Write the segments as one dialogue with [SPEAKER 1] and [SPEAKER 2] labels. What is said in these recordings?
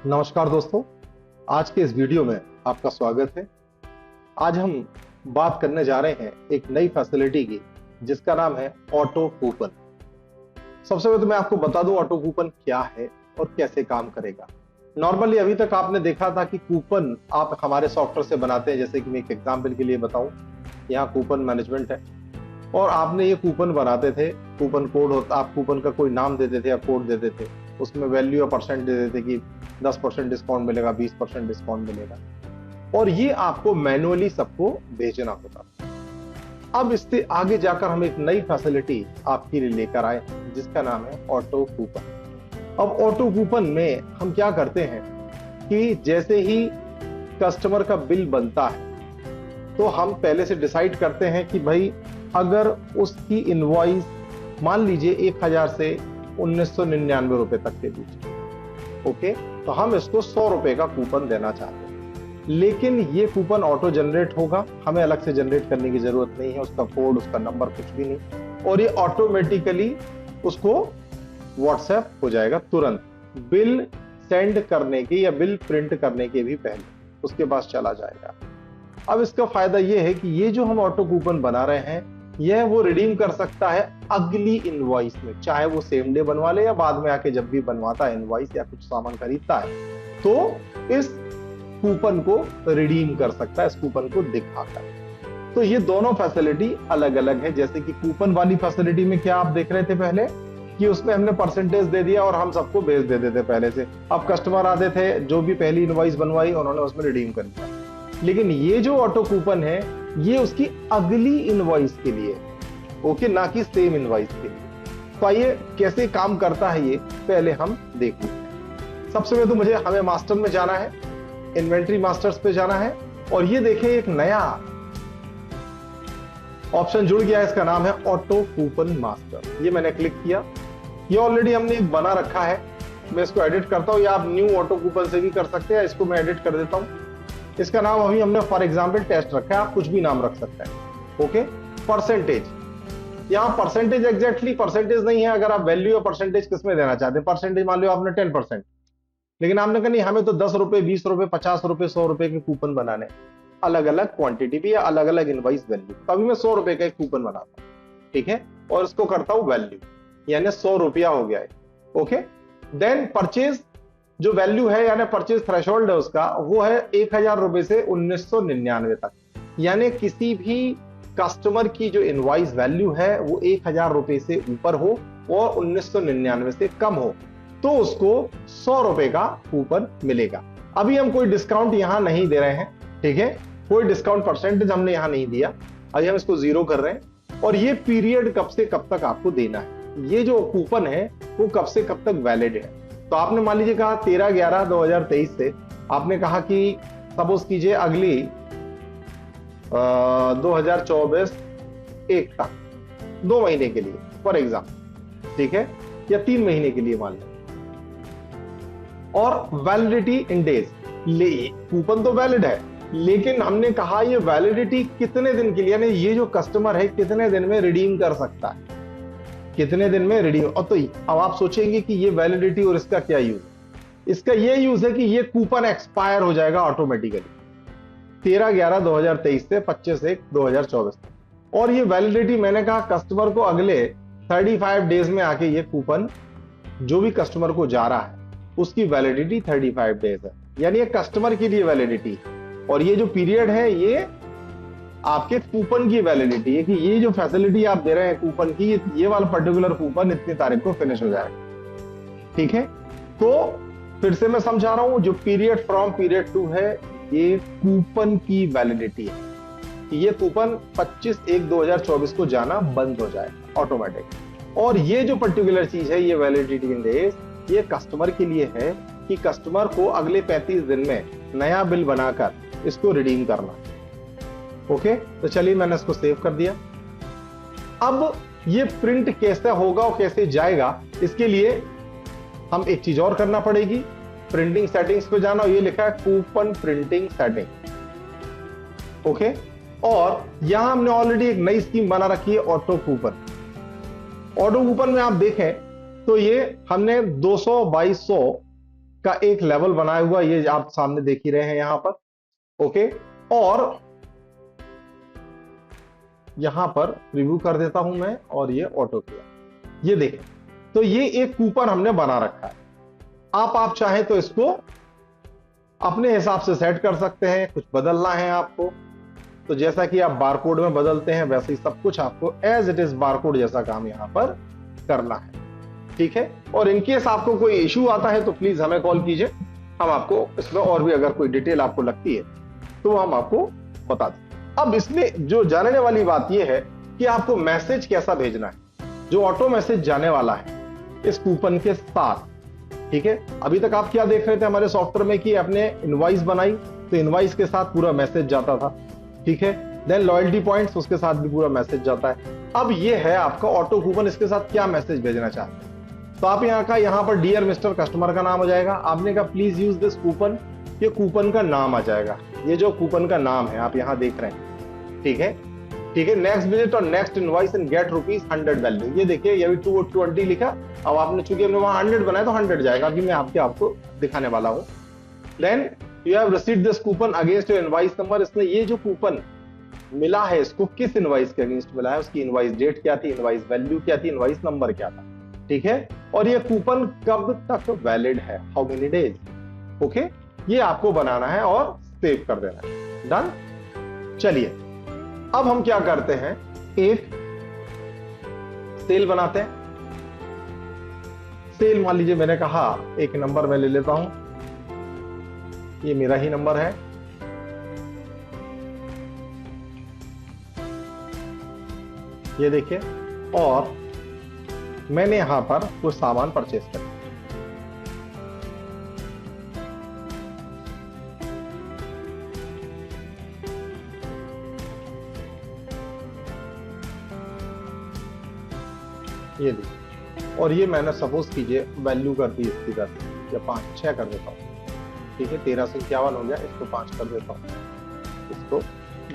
[SPEAKER 1] नमस्कार दोस्तों, आज के इस वीडियो में आपका स्वागत है। आज हम बात करने जा रहे हैं एक नई फैसिलिटी की जिसका नाम है ऑटो कूपन। सबसे पहले तो मैं आपको बता दूं ऑटो कूपन क्या है और कैसे काम करेगा। नॉर्मली अभी तक आपने देखा था कि कूपन आप हमारे सॉफ्टवेयर से बनाते हैं। जैसे कि मैं एक एग्जाम्पल के लिए बताऊं, यहाँ कूपन मैनेजमेंट है और आपने ये कूपन बनाते थे। कूपन कोड होता, आप कूपन का कोई नाम देते थे या कोड देते थे, उसमें वैल्यू या परसेंट दे देते कि 10% डिस्काउंट मिलेगा, 20% डिस्काउंट मिलेगा, और ये आपको मैनुअली सबको भेजना होता। अब इससे आगे जाकर हम एक नई फैसिलिटी आपके लिए लेकर आए जिसका नाम है ऑटो कूपन। अब ऑटो कूपन में हम क्या करते हैं कि जैसे ही कस्टमर का बिल बनता है तो हम पहले से डिसाइड करते हैं कि भाई अगर उसकी इनवॉइस मान लीजिए 1000 से 1999 रुपए तक के बीच, ओके, तो हम इसको 100 रुपए का कूपन देना चाहते हैं। लेकिन ये कूपन ऑटो जनरेट होगा, हमें अलग से जनरेट करने की जरूरत नहीं है, उसका कोड, उसका नंबर कुछ भी नहीं, और ये ऑटोमेटिकली उसको व्हाट्सएप हो जाएगा तुरंत, बिल सेंड करने के या बिल प्रिंट करने के भी पहले उसके पास चला जाएगा। अब इसका फायदा ये है कि ये जो हम ऑटो कूपन बना रहे हैं यह वो रिडीम कर सकता है अगली इनवॉइस में, चाहे वो सेम डे बनवा ले या बाद में आके जब भी बनवाता है इनवॉइस या कुछ सामान खरीदता है तो इस कूपन को रिडीम कर सकता है, इस कूपन को दिखाकर। तो ये दोनों फैसिलिटी अलग अलग है। जैसे कि कूपन वाली फैसिलिटी में क्या आप देख रहे थे पहले कि उसमें हमने परसेंटेज दे दिया और हम सबको भेज देते थे पहले से। अब कस्टमर आते थे, जो भी पहली इनवॉइस बनवाई उन्होंने उसमें रिडीम कर दिया। लेकिन ये जो ऑटो कूपन है ये उसकी अगली इनवॉइस के लिए, ओके, ना कि सेम इनवॉइस के लिए। तो आइए कैसे काम करता है ये पहले हम देख लेते हैं। सबसे पहले तो हमें मास्टर में जाना है, इन्वेंट्री मास्टर्स पे जाना है, और ये देखें एक नया ऑप्शन जुड़ गया है, इसका नाम है ऑटो कूपन मास्टर। ये मैंने क्लिक किया, ये ऑलरेडी हमने एक बना रखा है। मैं इसको एडिट करता हूं, या आप न्यू ऑटो कूपन से भी कर सकते हैं। इसको मैं एडिट कर देता हूं। इसका नाम अभी हमने फॉर एग्जांपल टेस्ट रखा है, आप कुछ भी नाम रख सकते हैं, ओके। परसेंटेज, यहां परसेंटेज एग्जैक्टली परसेंटेज नहीं है। अगर आप वैल्यू या परसेंटेज किसमें देना चाहते हैं, परसेंटेज मान लो आपने 10%, लेकिन आपने कहा नहीं हमें तो 10 रुपए, 20 रुपए, 50 रुपए, 100 रुपए के कूपन बनाने, अलग अलग क्वांटिटी भी या अलग अलग इनवॉइस वैल्यू। तो अभी मैं 100 रुपए का एक कूपन बनाता हूं, ठीक है, और इसको करता हूं वैल्यू, यानी 100 रुपया हो गया है, ओके। देन परचेज जो वैल्यू है यानी परचेज थ्रेशोल्ड है उसका, वो है 1000 रुपए से 1999 तक। यानी किसी भी कस्टमर की जो इनवॉइस वैल्यू है वो 1000 रुपए से ऊपर हो और 1999 से कम हो तो उसको 100 रुपए का कूपन मिलेगा। अभी हम कोई डिस्काउंट यहां नहीं दे रहे हैं, ठीक है, कोई डिस्काउंट परसेंटेज हमने यहां नहीं दिया। अभी हम इसको 0 कर रहे हैं। और ये पीरियड कब से कब तक आपको देना है, ये जो कूपन है वो कब से कब तक वैलिड है। तो आपने मान लीजिए कहा 13/11/2023 से आपने कहा कि सपोज कीजिए अगली 2024 1 तक, 2 महीने के लिए फॉर एग्जाम्पल, ठीक है, या 3 महीने के लिए मान लें, और वैलिडिटी इन डेज। कूपन तो वैलिड है, लेकिन हमने कहा ये वैलिडिटी कितने दिन के लिए, यानी ये जो कस्टमर है कितने दिन में रिडीम कर सकता है, कितने दिन में रिडीम। और तो अब आप सोचेंगे कि ये वैलिडिटी और इसका क्या यूज है। इसका ये यूज है कि ये कूपन एक्सपायर हो जाएगा ऑटोमेटिकली 13/11/2023 से 25/1/2024 तक। और ये वैलिडिटी मैंने कहा कस्टमर को अगले 35 डेज में आके ये कूपन जो भी कस्टमर को जा रहा है उसकी वैलिडिटी 35 डेज है, यानी ये कस्टमर के लिए वैलिडिटी। और ये जो पीरियड है ये आपके कूपन की वैलिडिटी है कि ये जो फैसिलिटी आप दे रहे हैं कूपन की, ये वाला पर्टिकुलर कूपन इतनी तारीख को फिनिश हो जाएगा, ठीक है। तो फिर से मैं समझा रहा हूं, जो पीरियड फ्रॉम पीरियड 2 है ये कूपन की वैलिडिटी है। ये कूपन 25/1/2024 को जाना बंद हो जाएगा ऑटोमेटिक। और ये जो पर्टिकुलर चीज है ये वैलिडिटी इन डेज, ये कस्टमर के लिए है कि कस्टमर को अगले 35 दिन में नया बिल बनाकर इसको रिडीम करना, ओके। तो चलिए मैंने इसको सेव कर दिया। अब ये प्रिंट कैसे होगा और कैसे जाएगा, इसके लिए हम एक चीज और करना पड़ेगी, प्रिंटिंग सेटिंग्स पे जाना, और ये लिखा है कूपन प्रिंटिंग सेटिंग, ओके। और यहां हमने ऑलरेडी एक नई स्कीम बना रखी है ऑटो कूपन। ऑटो कूपन में आप देखें तो ये हमने 200/2200 का एक लेवल बनाया हुआ, ये आप सामने देख ही रहे हैं यहां पर। ओके, और यहां पर प्रीव्यू कर देता हूं मैं, और ये ऑटो किया, ये देखें। तो ये एक कूपन हमने बना रखा है। आप चाहें तो इसको अपने हिसाब से सेट कर सकते हैं, कुछ बदलना है आपको तो जैसा कि आप बारकोड में बदलते हैं वैसे ही सब कुछ आपको एज इट इज बारकोड जैसा काम यहां पर करना है, ठीक है। और इनकेस आपको कोई इश्यू आता है तो प्लीज हमें कॉल कीजिए, हम आपको इसमें और भी अगर कोई डिटेल आपको लगती है तो हम आपको बता दें। अब इसमें जो जानने वाली बात यह है कि आपको मैसेज कैसा भेजना है। जो ऑटो मैसेज जाने वाला है इस कूपन के साथ, ठीक है। अभी तक आप क्या देख रहे थे हमारे सॉफ्टवेयर में कि आपने इनवॉइस बनाई तो इनवॉइस के साथ पूरा मैसेज जाता था, ठीक है। देन लॉयल्टी पॉइंट्स, उसके साथ भी पूरा मैसेज जाता है। अब ये है आपका ऑटो कूपन, इसके साथ क्या मैसेज भेजना चाहते हैं। तो आप यहाँ पर डियर मिस्टर कस्टमर का नाम आ जाएगा, आपने कहा प्लीज यूज दिस कूपन, ये कूपन का नाम आ जाएगा, ये जो कूपन का नाम है आप यहाँ देख रहे हैं, ठीक है, ठीक है। नेक्स्ट विजिट और next invoice and get ₹100 value, ये देखिए ये भी 220 लिखा। अब आपने चूंकि हमने वहां 100 बनाया तो 100 जाएगा, अभी मैं आपको दिखाने वाला हूं। Then you have received this coupon against your invoice number, इसने ये जो कूपन मिला है इसको किस इनवॉइस के अगेंस्ट मिला है, उसकी इनवॉइस डेट क्या थी, इनवॉइस वैल्यू क्या थी, इनवॉइस नंबर क्या था, ठीक है। और ये कूपन कब तक वैलिड है, हाउ मेनी डेज, ओके। ये आपको बनाना है और सेव कर देना है। डन। चलिए अब हम क्या करते हैं, एक सेल बनाते हैं। सेल मान लीजिए मैंने कहा एक नंबर मैं ले लेता हूं, ये मेरा ही नंबर है, ये देखिए, और मैंने यहां पर कुछ सामान परचेस किया। ये देखिए, और ये मैंने सपोज कीजिए वैल्यू कर दी इसकी 10 या 5 6 कर देता हूँ, ठीक है। 1351 हो गया, इसको 5 कर देता हूँ, इसको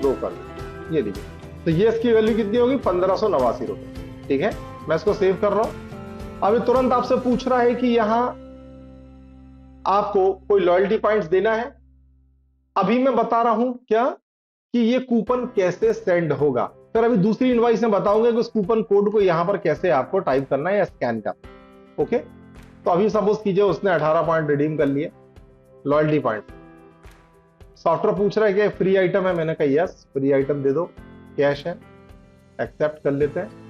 [SPEAKER 1] 2 कर देता हूँ, ये देखिए। तो ये इसकी वैल्यू कितनी होगी, 1589 रुपए, ठीक है। मैं इसको सेव कर रहा हूं। अभी तुरंत आपसे पूछ रहा है कि यहां आपको कोई लॉयल्टी पॉइंट्स देना है। अभी मैं बता रहा हूं क्या कि ये कूपन कैसे सेंड होगा, फिर अभी दूसरी इनवॉइस में बताऊंगा कि उस कूपन कोड को यहां पर कैसे आपको टाइप करना है या स्कैन करना, ओके। तो अभी सपोज कीजिए उसने 18 पॉइंट रिडीम कर लिए लॉयल्टी पॉइंट। सॉफ्टवेयर पूछ रहा है कि फ्री आइटम है, मैंने कहा यस फ्री आइटम दे दो, कैश है, एक्सेप्ट कर लेते हैं।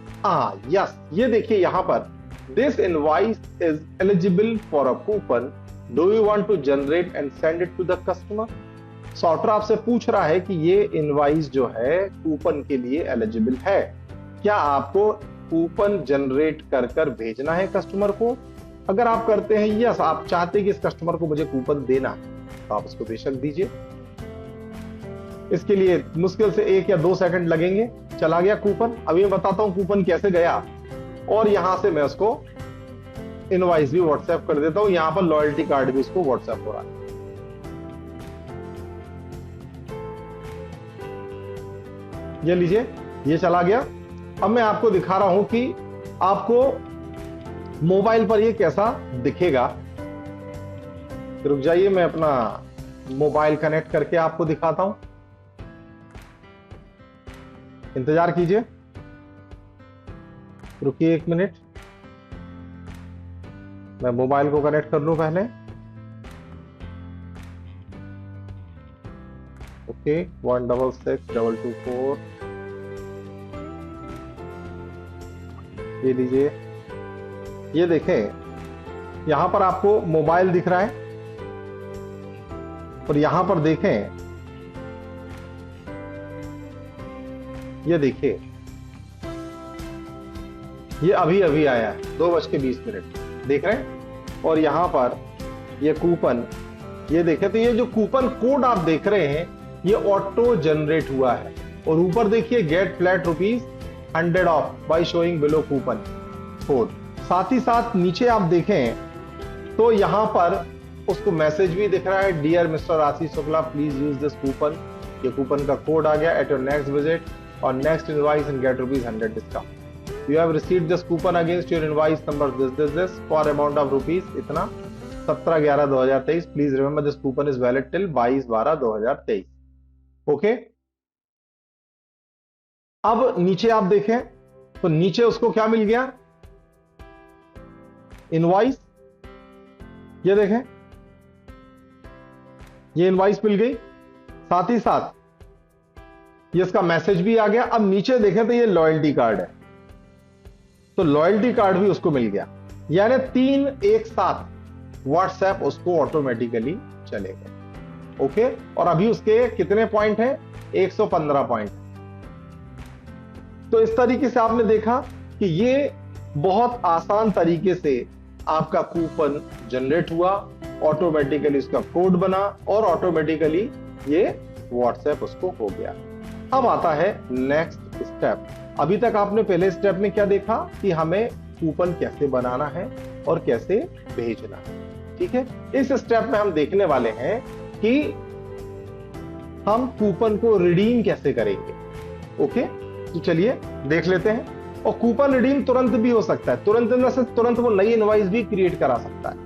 [SPEAKER 1] यस, ये देखिए यहां पर this invoice is eligible for a coupon, do you want to generate and send it to the customer. Software आपसे पूछ रहा है कि ये इनवॉइस जो है कूपन के लिए एलिजिबल है, क्या आपको कूपन जनरेट कर कर भेजना है कस्टमर को। अगर आप करते हैं यस, आप चाहते हैं कि इस कस्टमर को मुझे कूपन देना है, तो आप इसको बेशक दीजिए। इसके लिए मुश्किल से 1 या 2 सेकंड लगेंगे। चला गया कूपन। अभी मैं बताता हूं कूपन कैसे गया, और यहां से मैं उसको इनवॉइस भी व्हाट्सएप कर देता हूं, यहां पर लॉयल्टी कार्ड भी उसको व्हाट्सएप हो रहा है। ये लीजिए, ये चला गया। अब मैं आपको दिखा रहा हूं कि आपको मोबाइल पर ये कैसा दिखेगा। रुक जाइए, मैं अपना मोबाइल कनेक्ट करके आपको दिखाता हूं, इंतजार कीजिए, रुकिए 1 मिनट, मैं मोबाइल को कनेक्ट कर लूं पहले। ओके, 166224, ये लीजिए, ये देखें यहां पर आपको मोबाइल दिख रहा है, और यहां पर देखें, ये देखिए ये अभी अभी आया है 2:20 देख रहे हैं। और यहां पर ये कूपन, ये देखें, तो ये जो कूपन कोड आप देख रहे हैं ये ऑटो जनरेट हुआ है। और ऊपर देखिए get flat ₹100 of by showing below coupon code. साथ ही साथ नीचे आप देखें तो यहां पर उसको मैसेज भी दिख रहा है, dear mister Ashish Shukla please use this coupon. ये कूपन का कोड आ गया एट योर नेक्स्ट विजिट और next invoice and get ₹100 discount. You have received this coupon against your invoice number this for amount of rupees इतना, 17/11/2023। Please remember this coupon is valid till 22/12/2023। Okay, अब नीचे आप देखें तो नीचे उसको क्या मिल गया, इनवॉइस। ये देखें, ये इनवॉइस मिल गई, साथ ही साथ ये इसका मैसेज भी आ गया। अब नीचे देखें तो ये लॉयल्टी कार्ड है, तो लॉयल्टी कार्ड भी उसको मिल गया, यानी 3 एक साथ व्हाट्सएप उसको ऑटोमेटिकली चलेगा। ओके, और अभी उसके कितने पॉइंट हैं, 115 पॉइंट। तो इस तरीके से आपने देखा कि ये बहुत आसान तरीके से आपका कूपन जनरेट हुआ, ऑटोमेटिकली उसका कोड बना और ऑटोमेटिकली ये व्हाट्सएप उसको हो गया। अब आता है नेक्स्ट स्टेप। अभी तक आपने पहले स्टेप में क्या देखा कि हमें कूपन कैसे बनाना है और कैसे भेजना है। ठीक है, इस स्टेप में हम देखने वाले हैं कि हम कूपन को रिडीम कैसे करेंगे। ओके, तो चलिए देख लेते हैं। और कूपन रिडीम तुरंत भी हो सकता है, तुरंत से तुरंत वो नई इनवॉइस भी क्रिएट करा सकता है।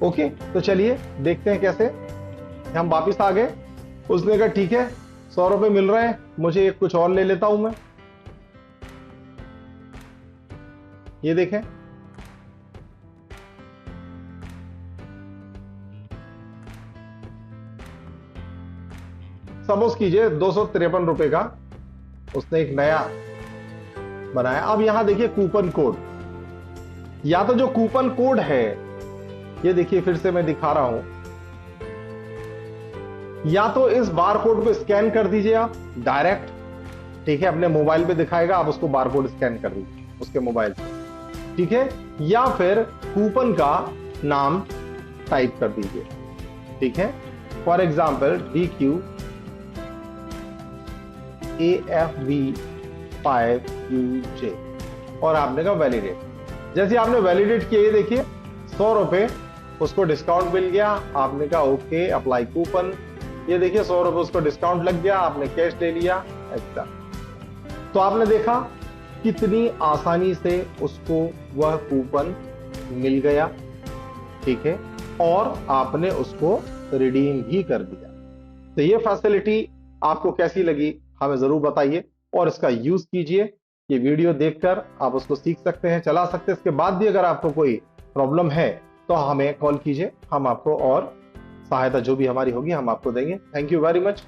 [SPEAKER 1] ओके, तो चलिए देखते हैं कैसे। हम वापिस आ गए, उसने कहा ठीक है 100 रुपए मिल रहे हैं, मुझे एक कुछ और ले लेता हूं मैं। ये देखें, सपोज कीजिए 253 रुपए का उसने एक नया बनाया। अब यहां देखिए कूपन कोड, या तो जो कूपन कोड है, ये देखिए फिर से मैं दिखा रहा हूं, या तो इस बार कोड को स्कैन कर दीजिए आप डायरेक्ट। ठीक है, अपने मोबाइल पे दिखाएगा, आप उसको बार कोड स्कैन कर दीजिए उसके मोबाइल से। ठीक है, या फिर कूपन का नाम टाइप कर दीजिए। ठीक है, फॉर एग्जाम्पल DQAFV5UJ और आपने कहा वैलिडेट। जैसे आपने वैलिडेट किया, ये देखिए 100 रुपए उसको डिस्काउंट मिल गया। आपने कहा ओके अप्लाई कूपन, ये देखिए 100 रुपए उसको डिस्काउंट लग गया, आपने कैश ले लिया एक्स्ट्रा। तो आपने देखा कितनी आसानी से उसको वह कूपन मिल गया। ठीक है, और आपने उसको रिडीम भी कर दिया। तो ये फैसिलिटी आपको कैसी लगी हमें जरूर बताइए और इसका यूज कीजिए। ये वीडियो देखकर आप उसको सीख सकते हैं, चला सकते हैं। इसके बाद भी अगर आपको कोई प्रॉब्लम है तो हमें कॉल कीजिए, हम आपको और सहायता जो भी हमारी होगी हम आपको देंगे। Thank you very much.